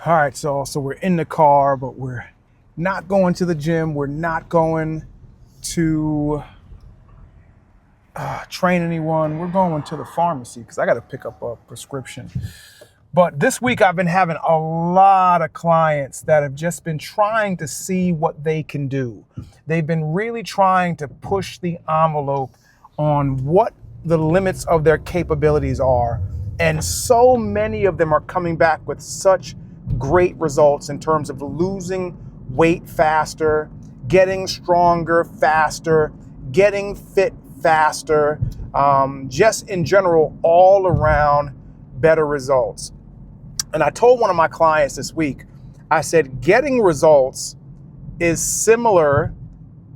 All right, so we're in the car, but we're not going to the gym. We're not going to train anyone. We're going to the pharmacy because I got to pick up a prescription. But this week I've been having a lot of clients that have just been trying to see what they can do. They've been really trying to push the envelope on what the limits of their capabilities are. And so many of them are coming back with such great results in terms of losing weight faster, getting stronger faster, getting fit faster, just in general, all around better results. And I told one of my clients this week, I said, getting results is similar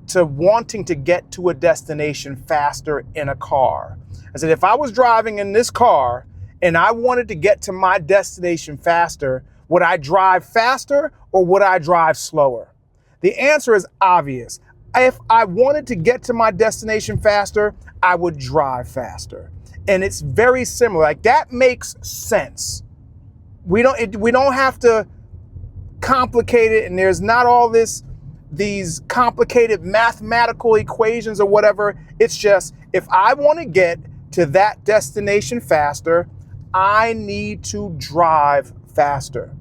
to wanting to get to a destination faster in a car. I said, if I was driving in this car and I wanted to get to my destination faster, would I drive faster or would I drive slower? The answer is obvious. If I wanted to get to my destination faster, I would drive faster. And it's very similar. Like, that makes sense. We don't have to complicate it, and there's not all these complicated mathematical equations or whatever. It's just, if I want to get to that destination faster, I need to drive faster.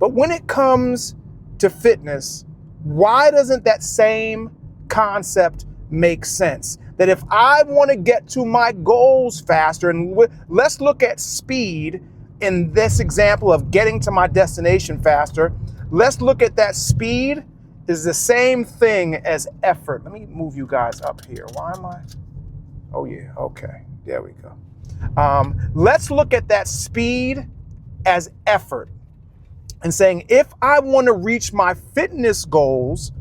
But when it comes to fitness, why doesn't that same concept make sense? That if I want to get to my goals faster, and let's look at speed in this example of getting to my destination faster, let's look at that speed is the same thing as effort. Let me move you guys up here. Why am I? Oh yeah, okay, there we go. Let's look at that speed as effort and saying, if I want to reach my fitness goals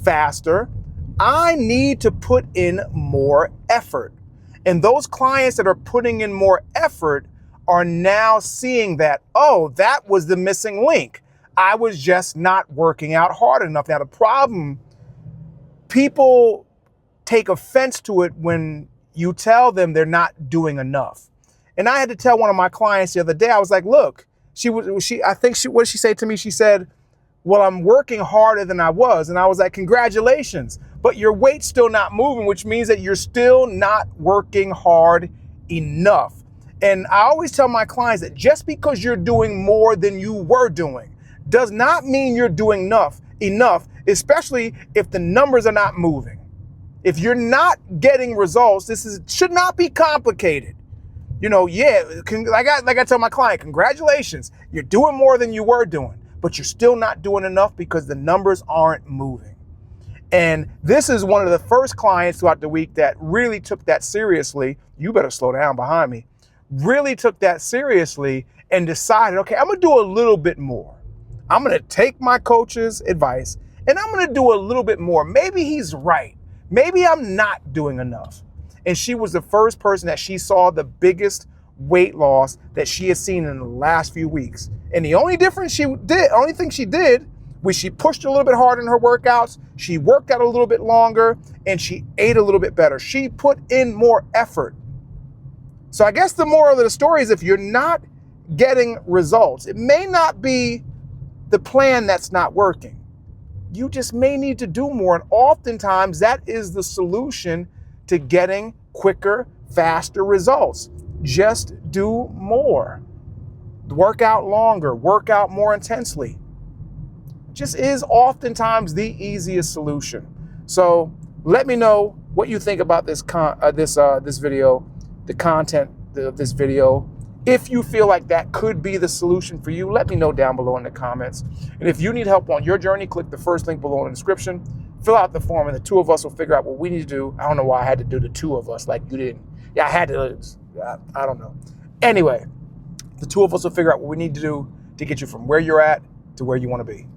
faster, I need to put in more effort. And those clients that are putting in more effort are now seeing that, oh, that was the missing link. I was just not working out hard enough. Now, the problem, people take offense to it when you tell them they're not doing enough. And I had to tell one of my clients the other day, I was like, look, what did she say to me? She said, well, I'm working harder than I was. And I was like, congratulations, but your weight's still not moving, which means that you're still not working hard enough. And I always tell my clients that just because you're doing more than you were doing does not mean you're doing enough, especially if the numbers are not moving. If you're not getting results, should not be complicated. You know, yeah, like I tell my client, congratulations, you're doing more than you were doing, but you're still not doing enough because the numbers aren't moving. And this is one of the first clients throughout the week that really took that seriously. You better slow down behind me. Really took that seriously and decided, okay, I'm gonna do a little bit more. I'm gonna take my coach's advice and I'm gonna do a little bit more. Maybe he's right. Maybe I'm not doing enough. And she was the first person that she saw the biggest weight loss that she had seen in the last few weeks. And the only thing she did was she pushed a little bit harder in her workouts, she worked out a little bit longer, and she ate a little bit better. She put in more effort. So I guess the moral of the story is, if you're not getting results, it may not be the plan that's not working. You just may need to do more. And oftentimes that is the solution to getting quicker, faster results. Just do more. Work out longer, work out more intensely. Just is oftentimes the easiest solution. So let me know what you think about this video, the content of this video. If you feel like that could be the solution for you, let me know down below in the comments. And if you need help on your journey, click the first link below in the description. Fill out the form and the two of us will figure out what we need to do. I don't know why I had to do the two of us like you didn't. Yeah, I had to. I don't know. Anyway, the two of us will figure out what we need to do to get you from where you're at to where you want to be.